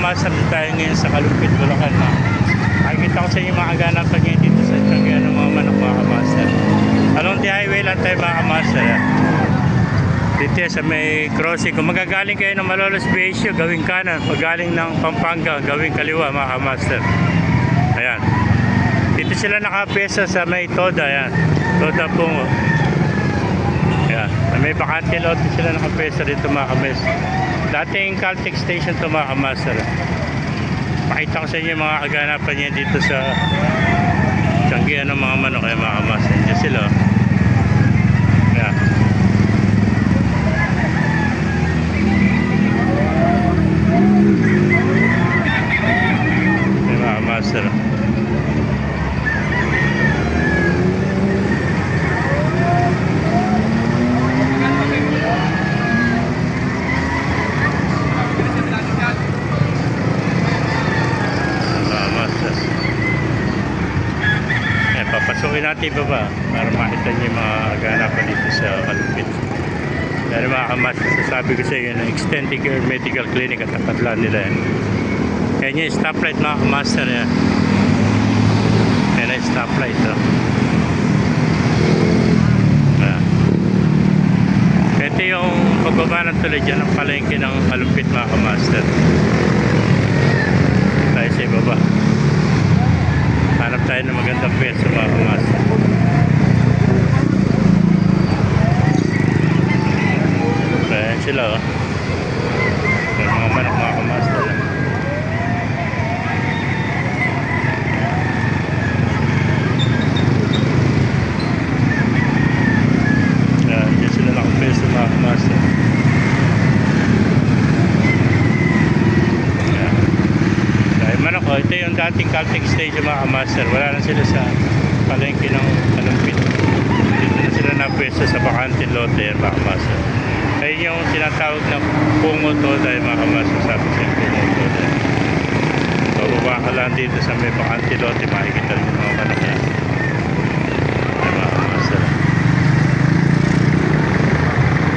Master, tayo ngayon sa Kalumpit, Bulacan. Nakikita ko sa inyo mga ganapan ngayon dito sa Tianggian ng mga manok mga Master. Along the highway lang tayo mga Master. Dito sa may crossing. Kung magagaling kayo ng Malolos Beasio, gawing kanan. Pag galing ng Pampanga, gawing kaliwa mga Master. Ayan. Dito sila nakapesa sa may Toda. Ayan. Toda Pungo. Ayan. May bakante lote sila nakapesa dito mga Master. Dating Caltex station to mga Master. Pakita ko sa inyo mga kaganapan niya dito sa Tianggian ng mga manok ay mga Master. Diyan sila. Ayan. Ay mga Master. Papasukin natin baba para makita niyo yung mga ganapan dito sa Kalumpit. Pero mga Master, sasabi ko sa inyo na Extended Care Medical Clinic at tapat lang nila yan. Yan yung stoplight mga Master yan. Yan yung stoplight. No? Ito yung pagbaba ng tulay dyan ng palengke ng Kalumpit mga Master. Tayo sa baba. Hanap tayo ng magandang pwesto mga Master. Ayan sila oh. Ayan mga manok mga Master. Ayan, dyan sila nakapwesto mga Master. Manok, ito yung dating Caltex station mga Master. Wala na sila sa palengke ng Kalumpit. Dito na sila napwesto sa bakante lote yan mga Master. Ayun yung tinatawag na Pungo Toda mga Master. Sabi siya Pungo Toda. Bababa ka lang dito sa may bakante lote, makikita rin yung mga manok yan.